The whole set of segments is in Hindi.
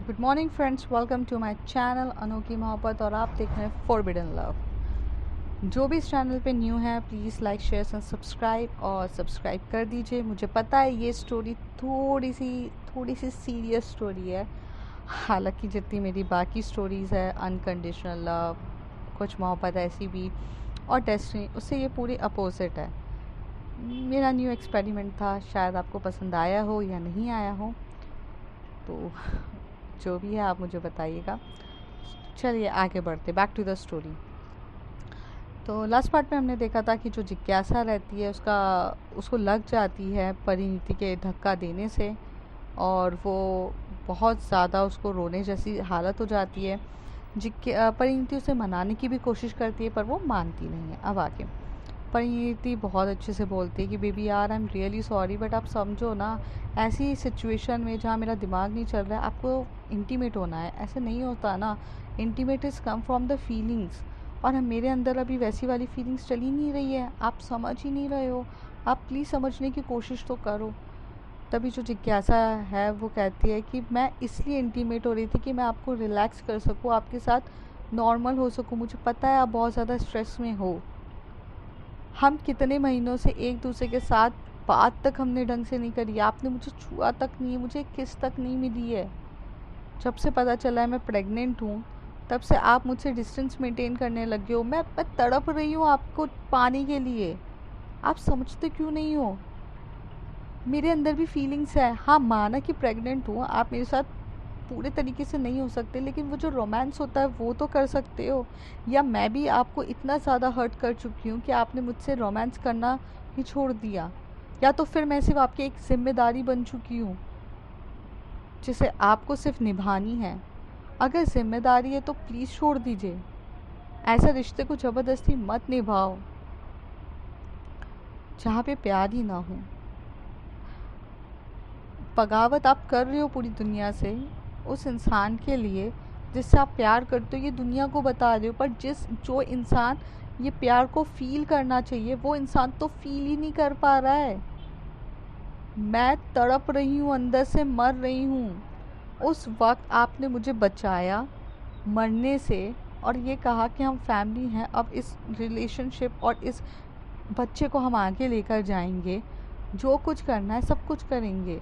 Good morning friends, welcome to my channel Anokhi Mohabbat और आप देख रहे हैं फॉरबिडन लव। जो भी इस चैनल पे न्यू है please like share and subscribe कर दीजिए। मुझे पता है ये स्टोरी थोड़ी सी सीरियस स्टोरी है, हालांकि जितनी मेरी बाकी स्टोरीज़ है अनकंडीशनल लव, कुछ मोहब्बत ऐसी भी और डेस्टिनी, उससे ये पूरी अपोजिट है। मेरा न्यू एक्सपेरिमेंट था, शायद आपको पसंद आया हो या नहीं आया हो, तो जो भी है आप मुझे बताइएगा। चलिए आगे बढ़ते, बैक टू द स्टोरी। तो लास्ट पार्ट में हमने देखा था कि जो जिज्ञासा रहती है उसको लग जाती है परिणीति के धक्का देने से, और वो बहुत ज़्यादा उसको रोने जैसी हालत हो जाती है। परिणीति उसे मनाने की भी कोशिश करती है पर वो मानती नहीं है। अब आगे परिणीति बहुत अच्छे से बोलती है कि बेबी यार, I am really sorry, but आप समझो ना, ऐसी सिचुएशन में जहाँ मेरा दिमाग नहीं चल रहा है आपको इंटीमेट होना है, ऐसे नहीं होता ना। Intimate is come from the feelings, और हम मेरे अंदर अभी वैसी वाली फीलिंग्स चली नहीं रही है, आप समझ ही नहीं रहे हो। आप प्लीज़ समझने की कोशिश तो करो। तभी जो जिज्ञासा है वो कहती है कि मैं इसलिए इंटीमेट हो रही थी कि मैं आपको रिलैक्स कर सकूँ, आपके साथ नॉर्मल हो सकूँ। मुझे पता है आप बहुत ज़्यादा स्ट्रेस में हो। हम कितने महीनों से एक दूसरे के साथ बात तक हमने ढंग से नहीं करी, आपने मुझे छुआ तक नहीं, मुझे किस तक नहीं मिली है। जब से पता चला है मैं प्रेग्नेंट हूँ तब से आप मुझसे डिस्टेंस मेंटेन करने लगे हो। मैं तड़प रही हूँ आपको पाने के लिए, आप समझते क्यों नहीं हो। मेरे अंदर भी फीलिंग्स है। हाँ, माना कि प्रेग्नेंट हूँ, आप मेरे साथ पूरे तरीके से नहीं हो सकते, लेकिन वो जो रोमांस होता है वो तो कर सकते हो। या मैं भी आपको इतना ज़्यादा हर्ट कर चुकी हूँ कि आपने मुझसे रोमांस करना ही छोड़ दिया, या तो फिर मैं सिर्फ आपकी एक जिम्मेदारी बन चुकी हूँ जिसे आपको सिर्फ निभानी है। अगर जिम्मेदारी है तो प्लीज़ छोड़ दीजिए, ऐसा रिश्ते को ज़बरदस्ती मत निभाओ जहाँ पे प्यार ही ना हो। बगावत आप कर रहे हो पूरी दुनिया से उस इंसान के लिए जिससे आप प्यार करते हो, ये दुनिया को बता रहे हो, पर जो इंसान ये प्यार को फील करना चाहिए वो इंसान तो फील ही नहीं कर पा रहा है। मैं तड़प रही हूँ, अंदर से मर रही हूँ। उस वक्त आपने मुझे बचाया मरने से और ये कहा कि हम फैमिली हैं, अब इस रिलेशनशिप और इस बच्चे को हम आगे लेकर जाएंगे, जो कुछ करना है सब कुछ करेंगे।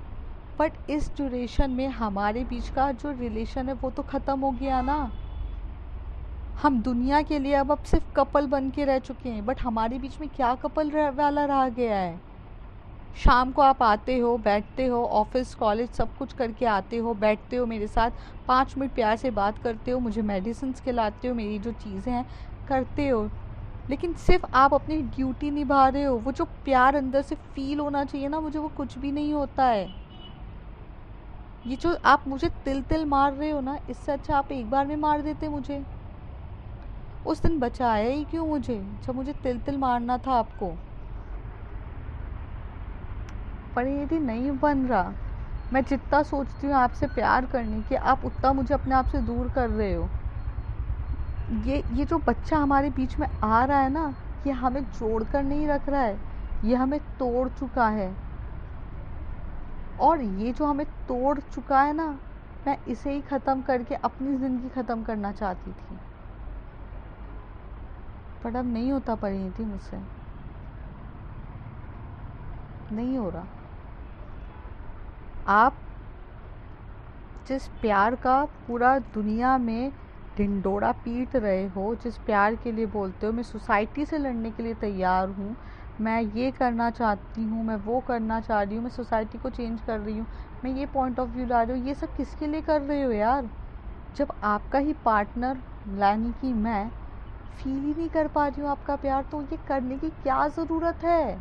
बट इस ड्यूरेशन में हमारे बीच का जो रिलेशन है वो तो ख़त्म हो गया ना। हम दुनिया के लिए अब सिर्फ कपल बन के रह चुके हैं, बट हमारे बीच में क्या कपल वाला रह गया है। शाम को आप आते हो, बैठते हो, ऑफिस कॉलेज सब कुछ करके आते हो, बैठते हो मेरे साथ 5 मिनट प्यार से बात करते हो, मुझे मेडिसिन खिलाते हो, मेरी जो चीज़ें हैं करते हो, लेकिन सिर्फ आप अपनी ड्यूटी निभा रहे हो। वो जो प्यार अंदर से फील होना चाहिए ना, मुझे वो कुछ भी नहीं होता है। ये जो आप मुझे तिल तिल मार रहे हो ना, इससे अच्छा आप एक बार में मार देते मुझे। उस दिन बचाया ही क्यों मुझे जब मुझे तिल तिल मारना था आपको। पर यदि नहीं बन रहा, मैं जितना सोचती हूँ आपसे प्यार करने की, आप उतना मुझे अपने आप से दूर कर रहे हो। ये जो बच्चा हमारे बीच में आ रहा है ना, ये हमें जोड़ कर नहीं रख रहा है, ये हमें तोड़ चुका है। और ये जो हमें तोड़ चुका है ना, मैं इसे ही ख़त्म करके अपनी ज़िंदगी ख़त्म करना चाहती थी, पर अब नहीं होता परिणीति, मुझसे नहीं हो रहा। आप जिस प्यार का पूरा दुनिया में ढिंढोरा पीट रहे हो, जिस प्यार के लिए बोलते हो मैं सोसाइटी से लड़ने के लिए तैयार हूँ, मैं ये करना चाहती हूँ, मैं वो करना चाह रही हूँ, मैं सोसाइटी को चेंज कर रही हूँ, मैं ये पॉइंट ऑफ व्यू ला रही हूँ, ये सब किसके लिए कर रहे हो यार। जब आपका ही पार्टनर यानी कि मैं फील ही नहीं कर पा रही हूँ आपका प्यार, तो ये करने की क्या ज़रूरत है।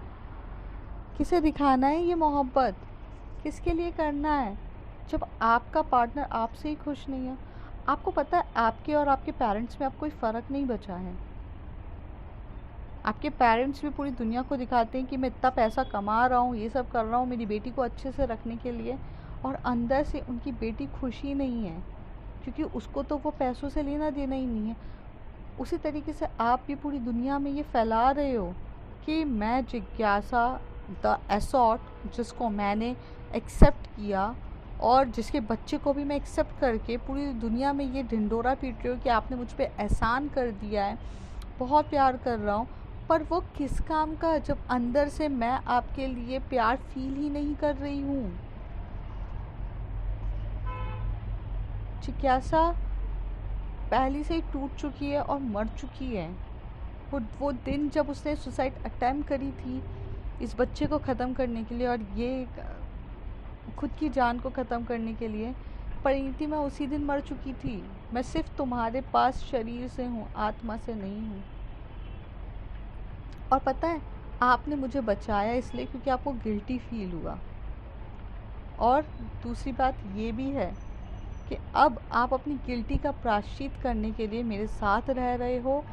किसे दिखाना है ये मोहब्बत, किसके लिए करना है जब आपका पार्टनर आपसे ही खुश नहीं है। आपको पता है आपके और आपके पेरेंट्स में अब कोई फ़र्क नहीं बचा है। आपके पेरेंट्स भी पूरी दुनिया को दिखाते हैं कि मैं इतना पैसा कमा रहा हूँ, ये सब कर रहा हूँ मेरी बेटी को अच्छे से रखने के लिए, और अंदर से उनकी बेटी खुशी नहीं है, क्योंकि उसको तो वो पैसों से लेना देना ही नहीं है। उसी तरीके से आप भी पूरी दुनिया में ये फैला रहे हो कि मैं जिज्ञासा द असॉर्ट जिसको मैंने एक्सेप्ट किया, और जिसके बच्चे को भी मैं एक्सेप्ट करके पूरी दुनिया में ये ढिंढोरा पीट रही हूँ कि आपने मुझ पे एहसान कर दिया है, बहुत प्यार कर रहा हूँ, पर वो किस काम का जब अंदर से मैं आपके लिए प्यार फील ही नहीं कर रही हूँ। जिज्ञासा पहले से ही टूट चुकी है और मर चुकी है। वो दिन जब उसने सुसाइड अटेम्प्ट करी थी इस बच्चे को ख़त्म करने के लिए और ये खुद की जान को ख़त्म करने के लिए, परिणीति मैं उसी दिन मर चुकी थी। मैं सिर्फ तुम्हारे पास शरीर से हूँ, आत्मा से नहीं हूँ। और पता है, आपने मुझे बचाया इसलिए क्योंकि आपको गिल्टी फील हुआ। और दूसरी बात ये भी है कि अब आप अपनी गिल्टी का प्रायश्चित करने के लिए मेरे साथ रह रहे हो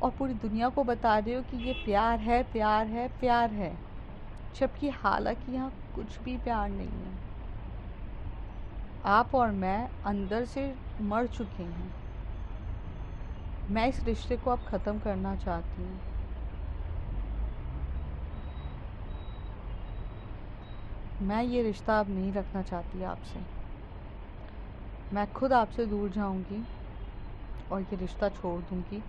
और पूरी दुनिया को बता रहे हो कि ये प्यार है, प्यार है, प्यार है, जबकि हालांकि यहाँ कुछ भी प्यार नहीं है। आप और मैं अंदर से मर चुके हैं। मैं इस रिश्ते को अब ख़त्म करना चाहती हूँ। मैं ये रिश्ता अब नहीं रखना चाहती आपसे। मैं खुद आपसे दूर जाऊंगी और ये रिश्ता छोड़ दूंगी।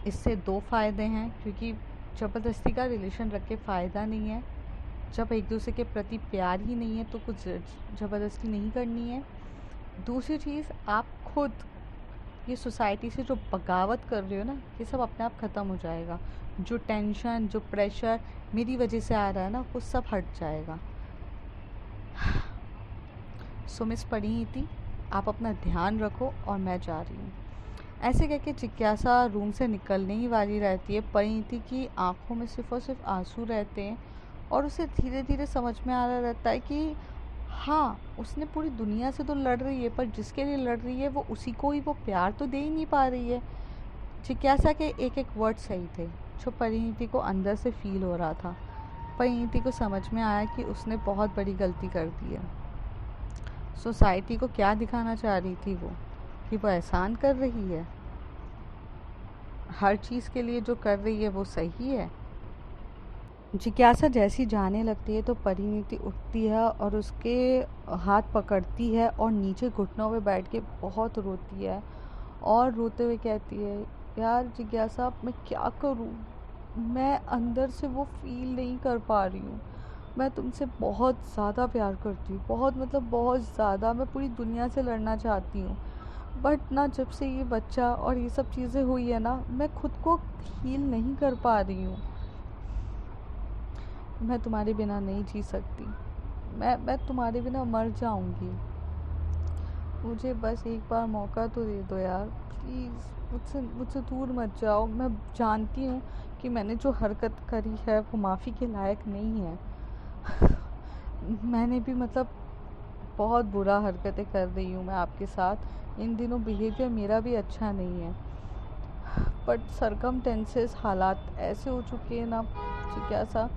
इससे दो फ़ायदे हैं, क्योंकि ज़बरदस्ती का रिलेशन रख के फ़ायदा नहीं है। जब एक दूसरे के प्रति प्यार ही नहीं है तो कुछ ज़बरदस्ती नहीं करनी है। दूसरी चीज़, आप खुद ये सोसाइटी से जो बगावत कर रहे हो ना, ये सब अपने आप ख़त्म हो जाएगा। जो टेंशन, जो प्रेशर मेरी वजह से आ रहा है ना, वो सब हट जाएगा। सो मिस परिणीति, आप अपना ध्यान रखो और मैं जा रही हूँ। ऐसे कह के जिज्ञासा रूम से निकलने ही वाली रहती है। परिणीति की आंखों में सिर्फ और सिर्फ आंसू रहते हैं और उसे धीरे धीरे समझ में आ रहा रहता है कि हाँ, उसने पूरी दुनिया से तो लड़ रही है, पर जिसके लिए लड़ रही है वो उसी को ही वो प्यार तो दे ही नहीं पा रही है। जिज्ञासा के एक एक वर्ड सही थे जो परिणीति को अंदर से फील हो रहा था। परिणीति को समझ में आया कि उसने बहुत बड़ी गलती कर दी है। सोसाइटी को क्या दिखाना चाह रही थी वो, कि वो एहसान कर रही है, हर चीज़ के लिए जो कर रही है वो सही है। जिज्ञासा जैसी जाने लगती है तो परिणीति उठती है और उसके हाथ पकड़ती है और नीचे घुटनों पे बैठ के बहुत रोती है और रोते हुए कहती है, यार जिज्ञासा, मैं क्या करूँ, मैं अंदर से वो फील नहीं कर पा रही हूँ। मैं तुमसे बहुत ज़्यादा प्यार करती हूँ, बहुत मतलब बहुत ज़्यादा। मैं पूरी दुनिया से लड़ना चाहती हूँ, बट ना जब से ये बच्चा और ये सब चीज़ें हुई है ना, मैं खुद को हील नहीं कर पा रही हूँ। मैं तुम्हारे बिना नहीं जी सकती। मैं तुम्हारे बिना मर जाऊंगी। मुझे बस एक बार मौका तो दे दो यार, प्लीज़। मुझसे मुझसे दूर मत जाओ। मैं जानती हूँ कि मैंने जो हरकत करी है वो माफ़ी के लायक नहीं है। मैंने भी मतलब बहुत बुरा हरकतें कर रही हूँ मैं आपके साथ। इन दिनों बिहेवियर मेरा भी अच्छा नहीं है, बट सरकमटेंसेस, हालात ऐसे हो चुके हैं ना जिज्ञासा,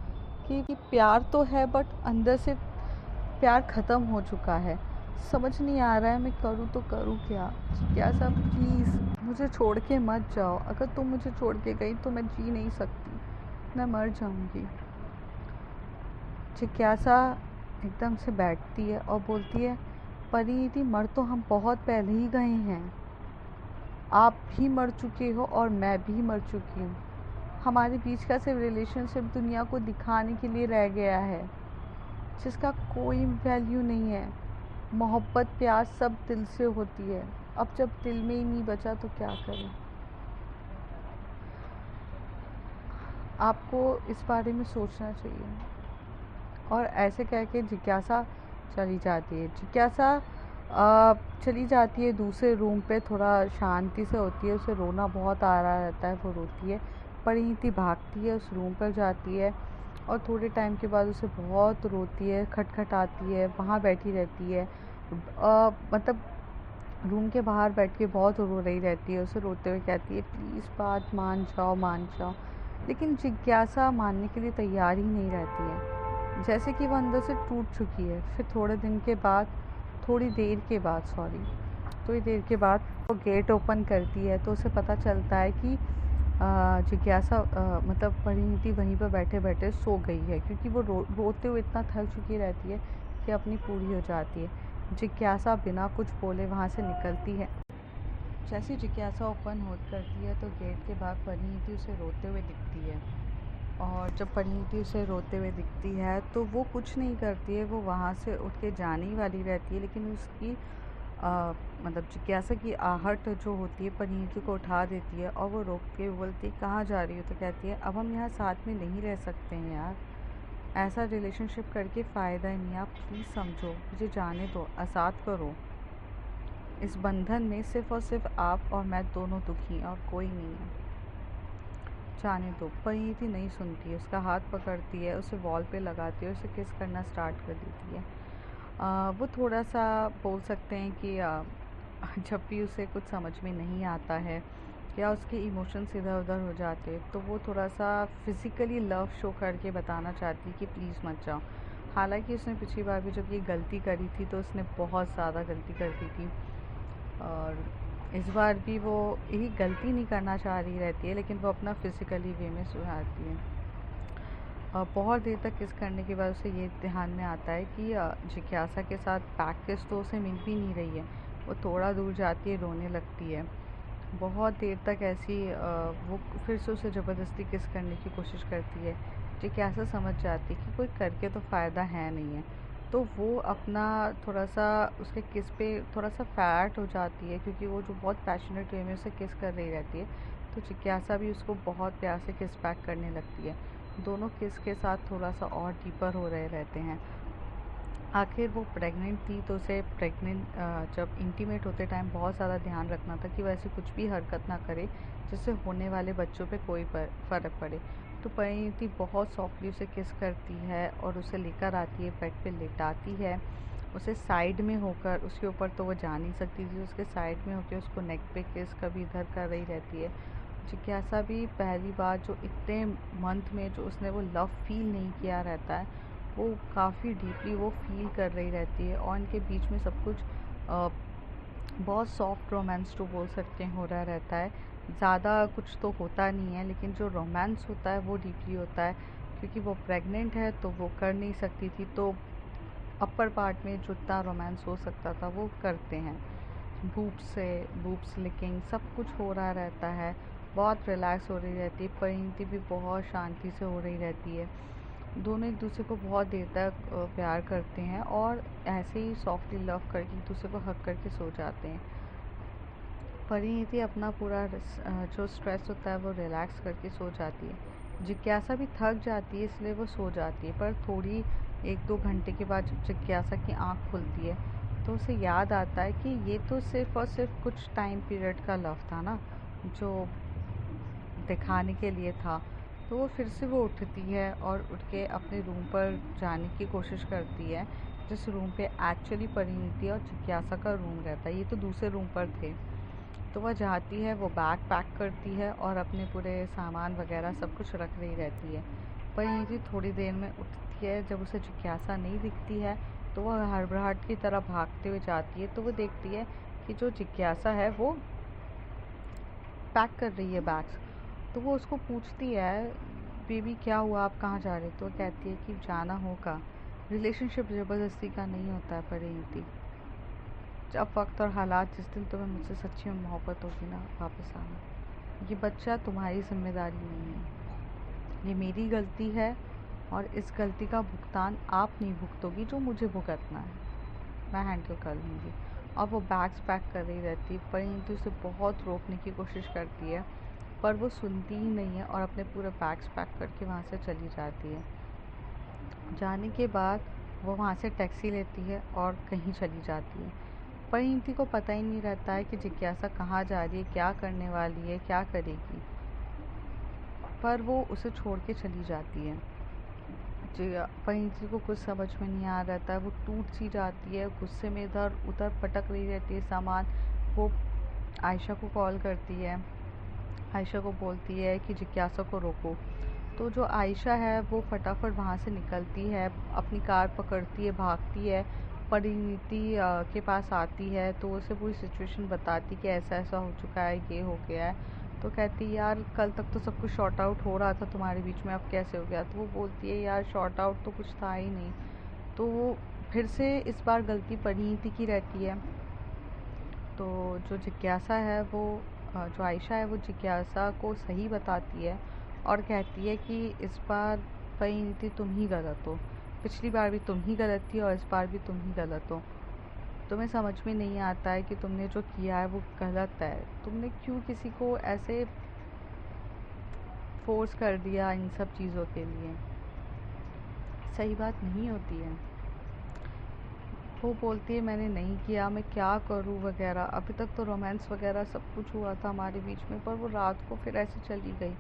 कि प्यार तो है बट अंदर से प्यार ख़त्म हो चुका है। समझ नहीं आ रहा है मैं करूँ तो करूँ क्या। जिज्ञासा प्लीज़ मुझे छोड़ के मत जाओ। अगर तुम मुझे छोड़ के गई तो मैं जी नहीं सकती, मैं मर जाऊँगी। जिज्ञासा एकदम से बैठती है और बोलती है, परिणीति, मर तो हम बहुत पहले ही गए हैं। आप भी मर चुके हो और मैं भी मर चुकी हूँ। हमारे बीच का सिर्फ रिलेशनशिप दुनिया को दिखाने के लिए रह गया है, जिसका कोई वैल्यू नहीं है। मोहब्बत, प्यार सब दिल से होती है। अब जब दिल में ही नहीं बचा तो क्या करें। आपको इस बारे में सोचना चाहिए। और ऐसे कह के जिज्ञासा चली जाती है। जिज्ञासा चली जाती है दूसरे रूम पे, थोड़ा शांति से होती है। उसे रोना बहुत आ रहा रहता है, वो रोती है। परिणीति भागती है, उस रूम पर जाती है और थोड़े टाइम के बाद उसे बहुत रोती है, खटखटाती है, वहाँ बैठी रहती है। मतलब रूम के बाहर बैठ के बहुत रो रही रहती है। उसे रोते हुए कहती है, प्लीज़ बात मान जाओ, मान जाओ। लेकिन जिज्ञासा मानने के लिए तैयार ही नहीं रहती है, जैसे कि वो अंदर से टूट चुकी है। फिर थोड़ी देर के बाद वो गेट ओपन करती है तो उसे पता चलता है कि जिज्ञासा मतलब परिणीति वहीं पर बैठे बैठे सो गई है, क्योंकि वो रोते हुए इतना थक चुकी रहती है उसकी अपनी पूरी हो जाती है। जिज्ञासा बिना कुछ बोले वहाँ से निकलती है। जैसे जिज्ञासा ओपन हो करती है तो गेट के बाहर परिणीति उसे रोते हुए दिखती है। और जब परिणीति उसे रोते हुए दिखती है तो वो कुछ नहीं करती है, वो वहाँ से उठ के जाने ही वाली रहती है, लेकिन उसकी मतलब जिज्ञासा की आहट जो होती है परिणीति को उठा देती है और वो रोक के बोलती है कहाँ जा रही हो? तो कहती है अब हम यहाँ साथ में नहीं रह सकते हैं यार, ऐसा रिलेशनशिप करके फ़ायदा ही नहीं, आप प्लीज़ समझो, मुझे जाने दो, आज़ाद करो। इस बंधन में सिर्फ़ और सिर्फ आप और मैं दोनों दुखी हैं और कोई नहीं है, जाने दो। परिणीति नहीं सुनती है, उसका हाथ पकड़ती है, उसे वॉल पे लगाती है, उसे किस करना स्टार्ट कर देती है। वो थोड़ा सा बोल सकते हैं कि जब भी उसे कुछ समझ में नहीं आता है या उसके इमोशंस इधर उधर हो जाते हैं तो वो थोड़ा सा फिज़िकली लव शो करके बताना चाहती है कि प्लीज़ मत जाओ। हालांकि उसने पिछली बार भी जब ये गलती करी थी तो उसने बहुत ज़्यादा गलती कर दी थी, और इस बार भी वो यही गलती नहीं करना चाह रही रहती है, लेकिन वो अपना फिज़िकली वे में सुधारती है। बहुत देर तक किस करने के बाद उसे ये ध्यान में आता है कि जिज्ञासा के साथ बैक किस तो उसे मिल भी नहीं रही है। वो थोड़ा दूर जाती है, रोने लगती है। बहुत देर तक ऐसी वो फिर से उसे ज़बरदस्ती किस करने की कोशिश करती है। जिज्ञासा समझ जाती है कि कोई करके तो फ़ायदा है नहीं है, तो वो अपना थोड़ा सा उसके किस पे थोड़ा सा फैट हो जाती है, क्योंकि वो जो बहुत पैशनेट वे में उसे किस कर रही रहती है, तो जिज्ञासा भी उसको बहुत प्यार से किस बैक करने लगती है। दोनों किस के साथ थोड़ा सा और डीपर हो रहे रहते हैं। आखिर वो प्रेग्नेंट थी तो उसे जब इंटीमेट होते टाइम बहुत ज़्यादा ध्यान रखना था कि वो ऐसी कुछ भी हरकत ना करे जिससे होने वाले बच्चों पे कोई फ़र्क पड़े। तो परिणीति बहुत सॉफ्टली उसे किस करती है और उसे लेकर आती है, बेड पे लेटाती है, उसे साइड में होकर, उसके ऊपर तो वो जा नहीं सकती थी, उसके साइड में होकर उसको नेक पे किस कभी इधर कर रही रहती है। जिज्ञासा भी पहली बार जो इतने मंथ में जो उसने वो लव फील नहीं किया रहता है, वो काफ़ी डीपली वो फील कर रही रहती है, और इनके बीच में सब कुछ बहुत सॉफ्ट रोमांस जो बोल सकते हैं हो रहा रहता है। ज़्यादा कुछ तो होता नहीं है, लेकिन जो रोमांस होता है वो डीपली होता है, क्योंकि वो प्रेग्नेंट है तो वो कर नहीं सकती थी, तो अपर पार्ट में जितना रोमांस हो सकता था वो करते हैं। बूब्स लिकिंग सब कुछ हो रहा रहता है, बहुत रिलैक्स हो रही रहती है, परिणीति भी बहुत शांति से हो रही रहती है। दोनों एक दूसरे को बहुत देर तक प्यार करते हैं और ऐसे ही सॉफ्टली लव करके एक दूसरे को हक करके सो जाते हैं। परिणीति अपना पूरा जो स्ट्रेस होता है वो रिलैक्स करके सो जाती है। जिज्ञासा भी थक जाती है इसलिए वो सो जाती है, पर थोड़ी 1-2 घंटे के बाद जब जिज्ञासा की आँख खुलती है तो उसे याद आता है कि ये तो सिर्फ़ और सिर्फ कुछ टाइम पीरियड का लव था ना, जो दिखाने के लिए था। तो वो फिर से वो उठती है और उठ के अपने रूम पर जाने की कोशिश करती है, जिस रूम पे एक्चुअली परिणीति और जिज्ञासा का रूम रहता है। ये तो दूसरे रूम पर थे। तो वह जाती है, वो बैग पैक करती है और अपने पूरे सामान वगैरह सब कुछ रख रही रहती है। परिणीति थोड़ी देर में उठती है, जब उसे जिज्ञासा नहीं दिखती है तो वह हड़बड़ाहट की तरह भागते हुए जाती है, तो वो देखती है कि जो जिज्ञासा है वो पैक कर रही है बैग्स। तो वो उसको पूछती है, बेबी क्या हुआ, आप कहाँ जा रहे? तो वो कहती है कि जाना होगा, रिलेशनशिप ज़बरदस्ती का नहीं होता है परिणीति। जब वक्त और हालात जिस दिन तुम्हें मुझसे सच्ची में मोहब्बत होगी ना, वापस आना। ये बच्चा तुम्हारी जिम्मेदारी नहीं है, ये मेरी गलती है, और इस गलती का भुगतान आप नहीं भुगतोगी, जो मुझे भुगतना है मैं हैंडल कर लूँगी। और वो बैग्स पैक कर रही रहती है। परिणीति उसे बहुत रोकने की कोशिश करती है, पर वो सुनती ही नहीं है और अपने पूरे बैग्स पैक करके वहाँ से चली जाती है। जाने के बाद वो वहाँ से टैक्सी लेती है और कहीं चली जाती है। परिणीति को पता ही नहीं रहता है कि जिज्ञासा कहाँ जा रही है, क्या करने वाली है, क्या करेगी, पर वो उसे छोड़ के चली जाती है। परिणीति को कुछ समझ में नहीं आ रहा था, वो टूट सी जाती है, गुस्से में इधर उधर पटक रही रहती है सामान। वो आयशा को कॉल करती है, आयशा को बोलती है कि जिज्ञासा को रोको। तो जो आयशा है वो फटाफट वहाँ से निकलती है, अपनी कार पकड़ती है, भागती है, परिणीति के पास आती है, तो उसे पूरी सिचुएशन बताती कि ऐसा ऐसा हो चुका है, ये हो गया है। तो कहती यार कल तक तो सब कुछ शॉर्ट आउट हो रहा था तुम्हारे बीच में, अब कैसे हो गया? तो वो बोलती है यार शॉर्ट आउट तो कुछ था ही नहीं। तो वो फिर से इस बार गलती परिणीति की रहती है। तो जो जिज्ञासा है वो जो आयशा है वो जिज्ञासा को सही बताती है और कहती है कि इस बार परिणीति तुम ही गलत हो, पिछली बार भी तुम ही गलत थी और इस बार भी तुम ही गलत हो। तुम्हें समझ में नहीं आता है कि तुमने जो किया है वो गलत है। तुमने क्यों किसी को ऐसे फोर्स कर दिया इन सब चीज़ों के लिए, सही बात नहीं होती है। वो बोलती है मैंने नहीं किया, मैं क्या करूँ वगैरह। अभी तक तो रोमांस वगैरह सब कुछ हुआ था हमारे बीच में, पर वो रात को फिर ऐसे चली गई।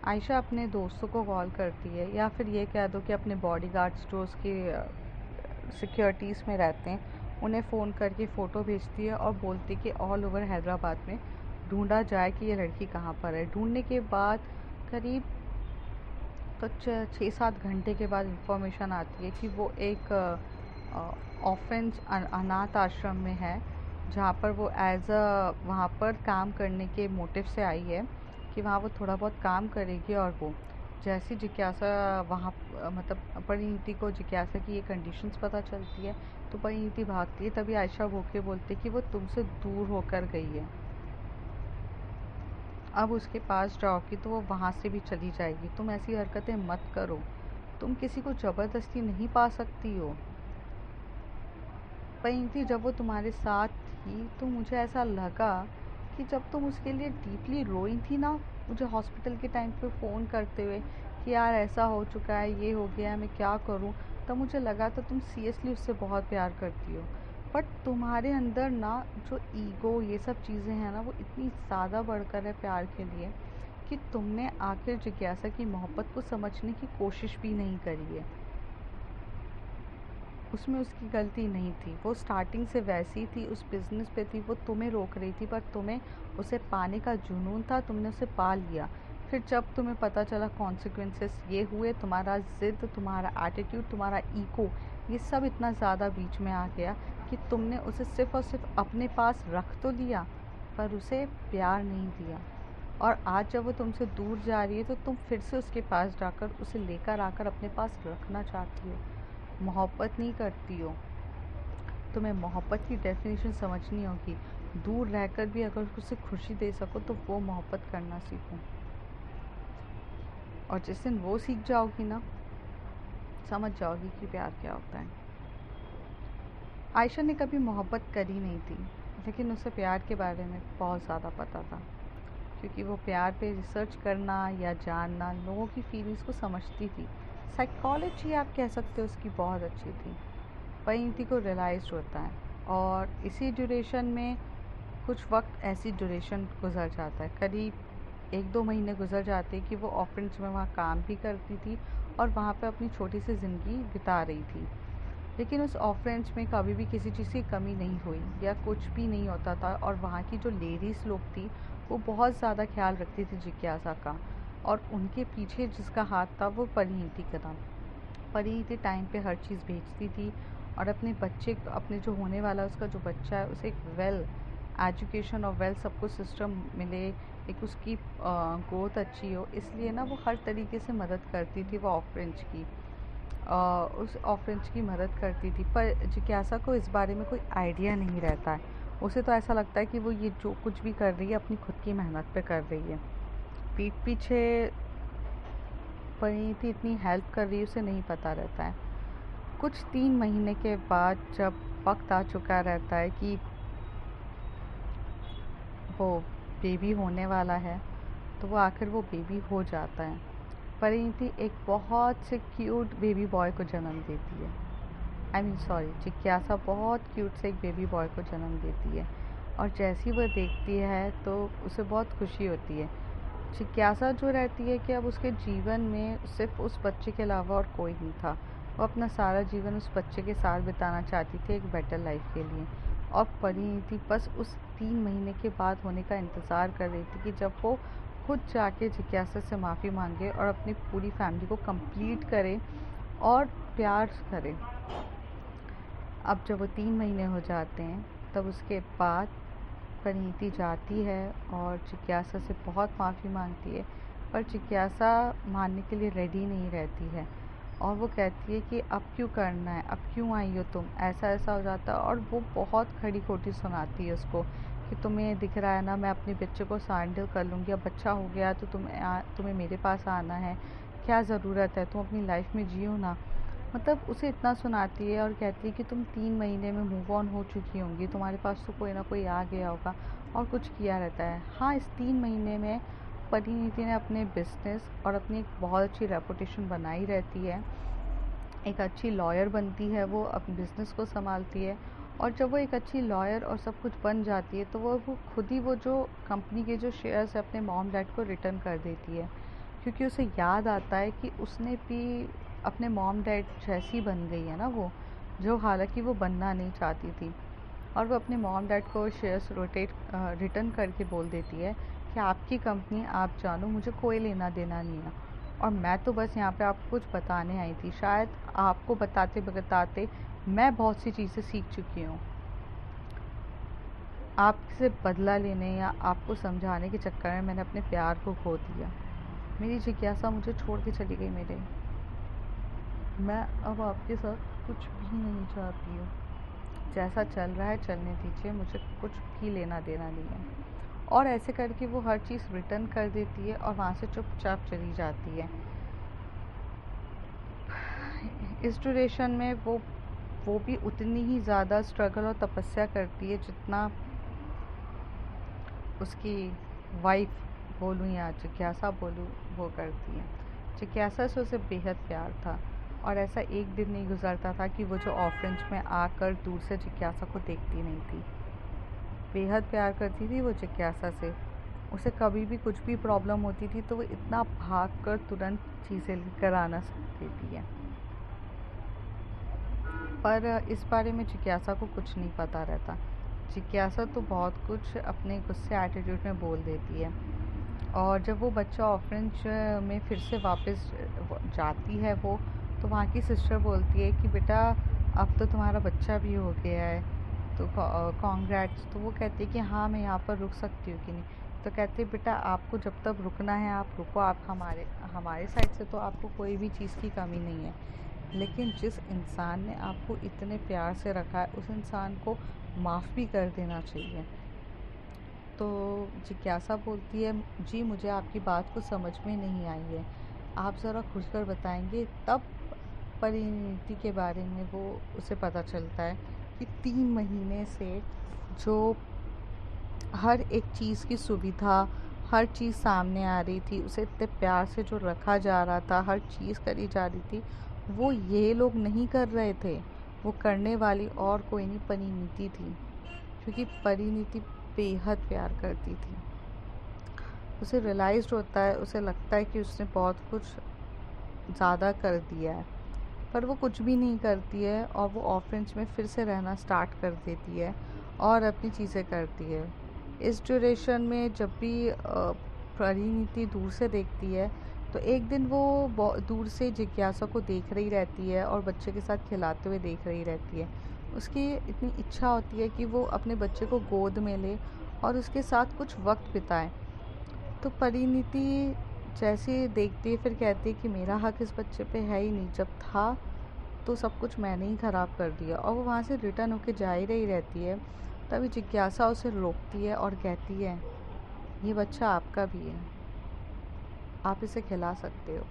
आयशा अपने दोस्तों को कॉल करती है, या फिर ये कह दो कि अपने बॉडीगार्ड्स जो उसके सिक्योरिटीज़ में रहते हैं उन्हें फ़ोन करके फ़ोटो भेजती है और बोलती है कि ऑल ओवर हैदराबाद में ढूंढा जाए कि ये लड़की कहाँ पर है। ढूंढने के बाद करीब तो 6-7 घंटे के बाद इंफॉर्मेशन आती है कि वो एक ऑफेंस अनाथ आश्रम में है, जहाँ पर वो वहाँ पर काम करने के मोटिव से आई है कि वहाँ वो थोड़ा बहुत काम करेगी। और वो जैसी जिज्ञासा वहाँ मतलब परिणीति को जिज्ञासा की ये कंडीशंस पता चलती है तो परिणीति भागती है। तभी आयशा भोग बोलती है कि वो तुमसे दूर होकर गई है, अब उसके पास जाओगी तो वो वहाँ से भी चली जाएगी। तुम ऐसी हरकतें मत करो, तुम किसी को ज़बरदस्ती नहीं पा सकती हो। परिणीति जब वो तुम्हारे साथ थी तो मुझे ऐसा लगा कि जब तुम उसके लिए डीपली रोई थी ना, मुझे हॉस्पिटल के टाइम पे फ़ोन करते हुए कि यार ऐसा हो चुका है, ये हो गया है, मैं क्या करूं, तब मुझे लगा तो तुम सीरियसली उससे बहुत प्यार करती हो। बट तुम्हारे अंदर ना जो ईगो ये सब चीज़ें हैं ना वो इतनी ज़्यादा बढ़कर है प्यार के लिए कि तुमने आखिर जिज्ञासा की मोहब्बत को समझने की कोशिश भी नहीं करी है। उसमें उसकी गलती नहीं थी, वो स्टार्टिंग से वैसी थी, उस बिज़नेस पे थी, वो तुम्हें रोक रही थी, पर तुम्हें उसे पाने का जुनून था, तुमने उसे पा लिया। फिर जब तुम्हें पता चला कॉन्सिक्वेंसेस ये हुए, तुम्हारा ज़िद, तुम्हारा एटीट्यूड, तुम्हारा ईगो, ये सब इतना ज़्यादा बीच में आ गया कि तुमने उसे सिर्फ़ और सिर्फ अपने पास रख तो लिया पर उसे प्यार नहीं दिया। और आज जब वो तुमसे दूर जा रही है तो तुम फिर से उसके पास जाकर उसे लेकर आकर अपने पास रखना चाहती हो, मोहब्बत नहीं करती हो। तुम्हें मोहब्बत की डेफिनेशन समझनी होगी। दूर रहकर भी अगर उसे खुशी दे सको तो वो मोहब्बत करना सीखो। और जिस दिन वो सीख जाओगी ना, समझ जाओगी कि प्यार क्या होता है। आयशा ने कभी मोहब्बत करी नहीं थी, लेकिन उसे प्यार के बारे में बहुत ज़्यादा पता था, क्योंकि वो प्यार पे रिसर्च करना या जानना, लोगों की फीलिंग्स को समझती थी। साइकोलॉजी आप कह सकते हो उसकी बहुत अच्छी थी। परिणीति को रियलाइज होता है और इसी ड्यूरेशन में कुछ वक्त ऐसी ड्यूरेशन गुजर जाता है, करीब 1-2 महीने गुजर जाते कि वो ऑफिस में वहाँ काम भी करती थी और वहाँ पे अपनी छोटी सी ज़िंदगी बिता रही थी। लेकिन उस ऑफरेंस में कभी भी किसी चीज़ की कमी नहीं हुई या कुछ भी नहीं होता था। और वहाँ की जो लेडीज़ लोग थी वो बहुत ज़्यादा ख्याल रखती थी जिज्ञासा का, और उनके पीछे जिसका हाथ था वो परिणीति का था। परिणीति टाइम पे हर चीज़ भेजती थी और अपने बच्चे, अपने जो होने वाला उसका जो बच्चा है उसे एक वेल एजुकेशन और वेल सब कुछ सिस्टम मिले, एक उसकी ग्रोथ अच्छी हो, इसलिए ना वो हर तरीके से मदद करती थी। वो ऑफरेंस की उस ऑफरेंस की मदद करती थी। पर जिज्ञासा को इस बारे में कोई आइडिया नहीं रहता है। उसे तो ऐसा लगता है कि वो ये जो कुछ भी कर रही है अपनी खुद की मेहनत पे कर रही है, पीठ पीछे परिणीति इतनी हेल्प कर रही है उसे नहीं पता रहता है। कुछ 3 महीने के बाद जब वक्त आ चुका रहता है कि वो बेबी होने वाला है, तो वो आखिर वो बेबी हो जाता है। परिणीति एक बहुत से क्यूट बेबी बॉय को जन्म देती है। जिज्ञासा बहुत क्यूट से एक बेबी बॉय को जन्म देती है और जैसी वह देखती है तो उसे बहुत खुशी होती है। जिज्ञासा जो रहती है कि अब उसके जीवन में सिर्फ उस बच्चे के अलावा और कोई नहीं था। वो अपना सारा जीवन उस बच्चे के साथ बिताना चाहती थी एक बेटर लाइफ के लिए। और परिणीति बस उस 3 महीने के बाद होने का इंतज़ार कर रही थी कि जब वो खुद जाके जिज्ञासा से माफ़ी मांगे और अपनी पूरी फैमिली को कंप्लीट करे और प्यार करे। अब जब वो 3 महीने हो जाते हैं तब उसके बाद परिणीति जाती है और जिज्ञासा से बहुत माफ़ी मांगती है, पर जिज्ञासा मानने के लिए रेडी नहीं रहती है। और वो कहती है कि अब क्यों करना है, अब क्यों आई हो तुम, ऐसा ऐसा हो जाता है। और वो बहुत खड़ी खोटी सुनाती है उसको कि तुम्हें दिख रहा है ना, मैं अपने बच्चे को हैंडल कर लूँगी, अब बच्चा हो गया तो तुम्हें मेरे पास आना है, क्या ज़रूरत है, तुम अपनी लाइफ में जियो ना। मतलब उसे इतना सुनाती है और कहती है कि तुम 3 महीने में मूव ऑन हो चुकी होंगी, तुम्हारे पास तो कोई ना कोई आ गया होगा और कुछ किया रहता है। हाँ, इस 3 महीने में परिणीति ने अपने बिजनेस और अपनी एक बहुत अच्छी रेपुटेशन बनाई रहती है, एक अच्छी लॉयर बनती है, वो अपने बिज़नेस को संभालती है। और जब वो एक अच्छी लॉयर और सब कुछ बन जाती है तो वो खुद ही वो जो कंपनी के जो शेयर्स है अपने मॉम डैड को रिटर्न कर देती है, क्योंकि उसे याद आता है कि उसने भी अपने मॉम डैड जैसी बन गई है ना वो, जो हालांकि वो बनना नहीं चाहती थी। और वो अपने मॉम डैड को शेयर्स रिटर्न करके बोल देती है कि आपकी कंपनी आप जानो, मुझे कोई लेना देना नहीं है, और मैं तो बस यहाँ पे आपको कुछ बताने आई थी। शायद आपको बताते बताते मैं बहुत सी चीज़ें सीख चुकी हूँ। आपसे बदला लेने या आपको समझाने के चक्कर में मैंने अपने प्यार को खो दिया। मेरी जिज्ञासा मुझे छोड़ के चली गई मेरे। मैं अब आपके साथ कुछ भी नहीं चाहती हूँ। जैसा चल रहा है चलने दीजिए, मुझे कुछ भी लेना देना नहीं है। और ऐसे करके वो हर चीज़ रिटर्न कर देती है और वहाँ से चुपचाप चली जाती है। इस ड्यूरेशन में वो भी उतनी ही ज़्यादा स्ट्रगल और तपस्या करती है जितना उसकी वाइफ बोलूँ या जिज्ञासा बोलूँ वो करती है। जिज्ञासा से उसे बेहद प्यार था, और ऐसा एक दिन नहीं गुजरता था कि वो जो ऑफरेंज में आकर दूर से जिज्ञासा को देखती नहीं थी। बेहद प्यार करती थी वो जिज्ञासा से। उसे कभी भी कुछ भी प्रॉब्लम होती थी तो वो इतना भाग कर तुरंत चीज़ें लेकर आना देती है। पर इस बारे में जिज्ञासा को कुछ नहीं पता रहता। जिज्ञासा तो बहुत कुछ अपने गुस्से एटीट्यूड में बोल देती है। और जब वो बच्चा ऑफरेंज में फिर से वापस जाती है वो, तो वहाँ की सिस्टर बोलती है कि बेटा अब तो तुम्हारा बच्चा भी हो गया है, तो कॉन्ग्रेट्स। तो वो कहती है कि हाँ, मैं यहाँ पर रुक सकती हूँ कि नहीं। तो कहते हैं बेटा आपको जब तक रुकना है आप रुको, आप हमारे साइड से तो आपको कोई भी चीज़ की कमी नहीं है, लेकिन जिस इंसान ने आपको इतने प्यार से रखा है उस इंसान को माफ़ भी कर देना चाहिए। तो जिज्ञासा बोलती है जी मुझे आपकी बात को समझ में नहीं आई है, आप ज़रा खुलकर बताएंगे। तब परिणीति के बारे में वो उसे पता चलता है कि 3 महीने से जो हर एक चीज़ की सुविधा, हर चीज़ सामने आ रही थी, उसे इतने प्यार से जो रखा जा रहा था, हर चीज़ करी जा रही थी, वो ये लोग नहीं कर रहे थे। वो करने वाली और कोई नहीं, परिणीति थी, क्योंकि परिणीति बेहद प्यार करती थी। उसे रियलाइज़ होता है, उसे लगता है कि उसने बहुत कुछ ज़्यादा कर दिया है, पर वो कुछ भी नहीं करती है और वो ऑफरेंज में फिर से रहना स्टार्ट कर देती है और अपनी चीज़ें करती है। इस ड्यूरेशन में जब भी परिणीति दूर से देखती है तो एक दिन वो दूर से जिज्ञासा को देख रही रहती है और बच्चे के साथ खिलाते हुए देख रही रहती है। उसकी इतनी इच्छा होती है कि वो अपने बच्चे को गोद में ले और उसके साथ कुछ वक्त बिताए। तो परिणीति जैसे देखती है फिर कहती है कि मेरा हक इस बच्चे पे है ही नहीं, जब था तो सब कुछ मैंने ही ख़राब कर दिया। और वो वहाँ से रिटर्न होके जा ही रही रहती है, तभी जिज्ञासा उसे रोकती है और कहती है ये बच्चा आपका भी है, आप इसे खिला सकते हो।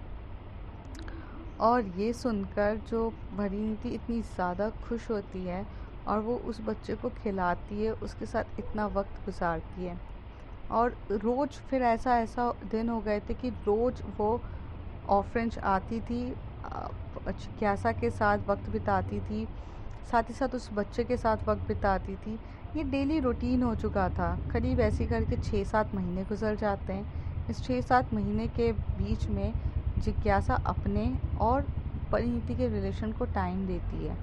और ये सुनकर जो परिणीति इतनी ज़्यादा खुश होती है और वो उस बच्चे को खिलाती है, उसके साथ इतना वक्त गुजारती है। और रोज़ फिर ऐसा दिन हो गए थे कि रोज़ वो ऑफरेंज आती थी, जिज्ञासा के साथ वक्त बिताती थी, साथ ही साथ उस बच्चे के साथ वक्त बिताती थी। ये डेली रूटीन हो चुका था। करीब ऐसे करके 6-7 महीने गुजर जाते हैं। इस 6-7 महीने के बीच में जिज्ञासा अपने और परिणीति के रिलेशन को टाइम देती है,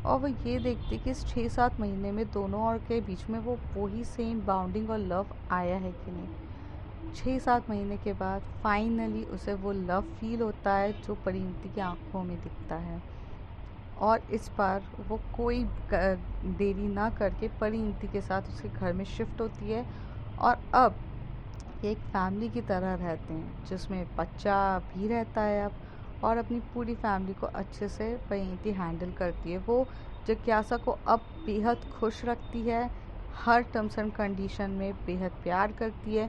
और वो ये देखती कि इस 6-7 महीने में दोनों और के बीच में वो ही सेम बाउंडिंग और लव आया है कि नहीं। 6-7 महीने के बाद फाइनली उसे वो लव फील होता है जो परिणीति की आंखों में दिखता है, और इस बार वो कोई देरी ना करके परिणीति के साथ उसके घर में शिफ्ट होती है। और अब एक फैमिली की तरह रहते हैं, जिसमें बच्चा भी रहता है अब, और अपनी पूरी फैमिली को अच्छे से परिणीति हैंडल करती है। वो जिज्ञासा को अब बेहद खुश रखती है, हर टर्म्स एंड कंडीशन में बेहद प्यार करती है,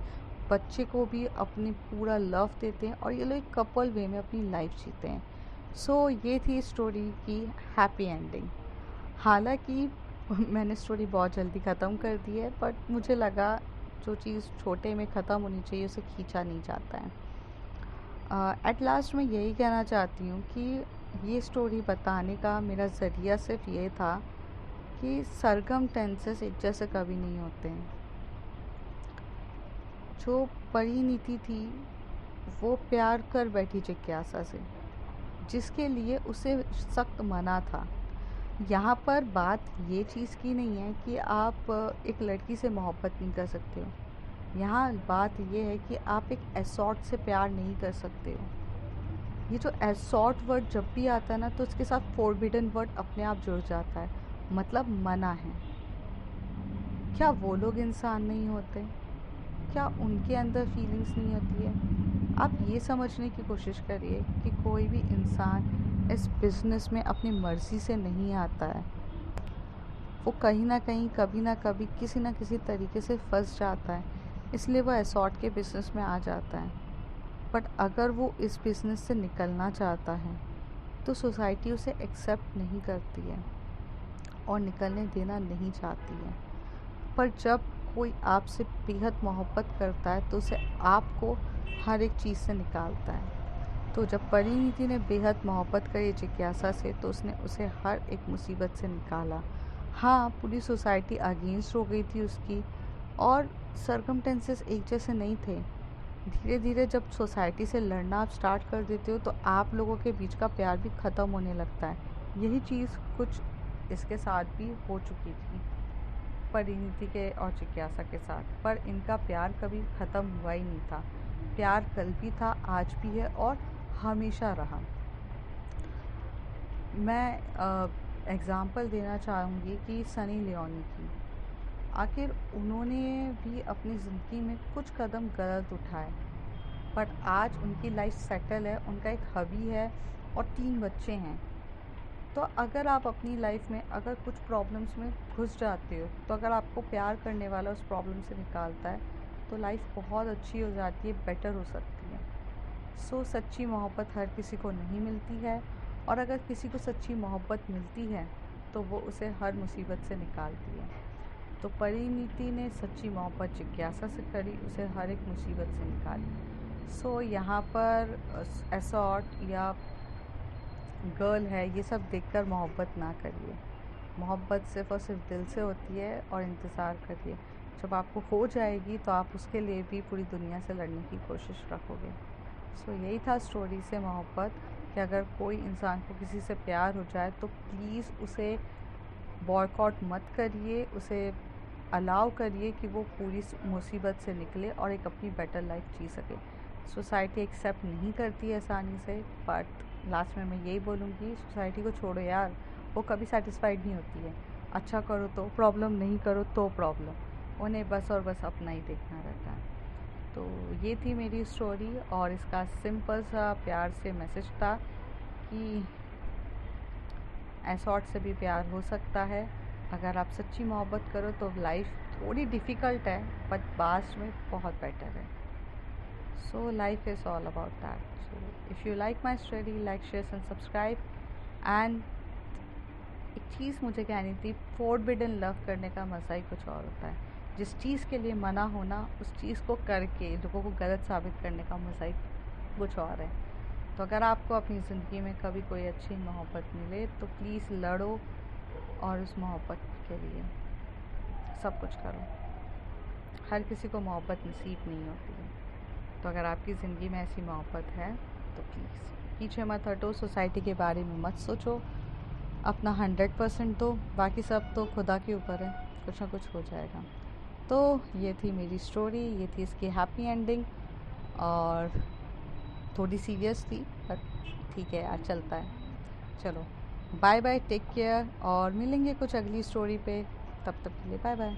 बच्चे को भी अपनी पूरा लव देते हैं और ये लोग एक कपल वे में अपनी लाइफ जीते हैं। सो ये थी स्टोरी की हैप्पी एंडिंग। हालांकि मैंने स्टोरी बहुत जल्दी ख़त्म कर दी है, बट मुझे लगा जो चीज़ छोटे में ख़त्म होनी चाहिए उसे खींचा नहीं जाता है। एट लास्ट मैं यही कहना चाहती हूँ कि ये स्टोरी बताने का मेरा ज़रिया सिर्फ ये था कि सरकमस्टेंसेस एक जैसे कभी नहीं होते हैं। जो परिणीति थी वो प्यार कर बैठी जिज्ञासा से, जिसके लिए उसे सख्त मना था। यहाँ पर बात ये चीज़ की नहीं है कि आप एक लड़की से मोहब्बत नहीं कर सकते हो। यहाँ बात ये है कि आप एक एसॉर्ट से प्यार नहीं कर सकते हो। ये जो एसॉर्ट वर्ड जब भी आता है ना, तो उसके साथ फोरबिडन वर्ड अपने आप जुड़ जाता है, मतलब मना है। क्या वो लोग इंसान नहीं होते? क्या उनके अंदर फीलिंग्स नहीं होती है? आप ये समझने की कोशिश करिए कि कोई भी इंसान इस बिज़नेस में अपनी मर्ज़ी से नहीं आता है। वो कहीं ना कहीं, कभी ना कभी, किसी ना किसी तरीके से फंस जाता है, इसलिए वो एसॉर्ट के बिज़नेस में आ जाता है। बट अगर वो इस बिज़नेस से निकलना चाहता है तो सोसाइटी उसे एक्सेप्ट नहीं करती है और निकलने देना नहीं चाहती है। पर जब कोई आपसे बेहद मोहब्बत करता है तो उसे आपको हर एक चीज़ से निकालता है। तो जब परिणीति ने बेहद मोहब्बत करी जिज्ञासा से, तो उसने उसे हर एक मुसीबत से निकाला। हाँ, पूरी सोसाइटी अगेंस्ट हो गई थी उसकी और सरकमस्टेंसेस एक जैसे नहीं थे। धीरे धीरे जब सोसाइटी से लड़ना आप स्टार्ट कर देते हो तो आप लोगों के बीच का प्यार भी ख़त्म होने लगता है। यही चीज़ कुछ इसके साथ भी हो चुकी थी, परिणीति के और जिज्ञासा के साथ। पर इनका प्यार कभी ख़त्म हुआ ही नहीं था। प्यार कल भी था, आज भी है और हमेशा रहा। मैं एग्ज़ाम्पल देना चाहूँगी कि सनी लियोनी की। आखिर उन्होंने भी अपनी ज़िंदगी में कुछ कदम गलत उठाए, बट आज उनकी लाइफ सेटल है, उनका एक हबी है और 3 बच्चे हैं। तो अगर आप अपनी लाइफ में अगर कुछ प्रॉब्लम्स में घुस जाते हो, तो अगर आपको प्यार करने वाला उस प्रॉब्लम से निकालता है, तो लाइफ बहुत अच्छी हो जाती है, बेटर हो सकती है। सो सच्ची मोहब्बत हर किसी को नहीं मिलती है, और अगर किसी को सच्ची मोहब्बत मिलती है तो वो उसे हर मुसीबत से निकालती है। तो परिणीति ने सच्ची मोहब्बत जिज्ञासा से करी, उसे हर एक मुसीबत से निकाली। सो यहाँ पर एसॉर्ट या गर्ल है ये सब देखकर मोहब्बत ना करिए। मोहब्बत सिर्फ़ और सिर्फ दिल से होती है, और इंतज़ार करिए, जब आपको हो जाएगी तो आप उसके लिए भी पूरी दुनिया से लड़ने की कोशिश रखोगे। सो यही था स्टोरी से मोहब्बत, कि अगर कोई इंसान को किसी से प्यार हो जाए तो प्लीज़ उसे बॉयकॉट मत करिए, उसे अलाउ करिए कि वो पूरी मुसीबत से निकले और एक अपनी बेटर लाइफ जी सके। सोसाइटी एक्सेप्ट नहीं करती है आसानी से, बट लास्ट में मैं यही बोलूँगी, सोसाइटी को छोड़ो यार, वो कभी सेटिस्फाइड नहीं होती है। अच्छा करो तो प्रॉब्लम, नहीं करो तो प्रॉब्लम, उन्हें बस और बस अपना ही देखना रहता है। तो ये थी मेरी स्टोरी, और इसका सिंपल सा प्यार से मैसेज था कि एसॉर्ट से भी प्यार हो सकता है। अगर आप सच्ची मोहब्बत करो तो लाइफ थोड़ी डिफ़िकल्ट है, बट लास्ट में बहुत बेटर है। So life is all about that. So if you like my story, like, share and subscribe. And एक चीज़ मुझे कहनी थी, फोरबिडन लव करने का मज़ा ही कुछ और होता है। जिस चीज़ के लिए मना होना, उस चीज़ को करके लोगों को गलत साबित करने का मज़ा ही कुछ और है। तो अगर आपको अपनी ज़िंदगी में कभी कोई अच्छी मोहब्बत मिले तो प्लीज़ लड़ो, और उस मोहब्बत के लिए सब कुछ करो। हर किसी को मोहब्बत नसीब नहीं होती है। तो अगर आपकी ज़िंदगी में ऐसी मोहब्बत है तो प्लीज़ पीछे मत हटो, सोसाइटी के बारे में मत सोचो, अपना 100% दो, बाकी सब तो खुदा के ऊपर है, कुछ ना कुछ हो जाएगा। तो ये थी मेरी स्टोरी, ये थी इसकी हैप्पी एंडिंग, और थोड़ी सीरियस थी, बट ठीक है यार, चलता है। चलो बाय बाय, टेक केयर, और मिलेंगे कुछ अगली स्टोरी पे। तब तक के लिए बाय बाय।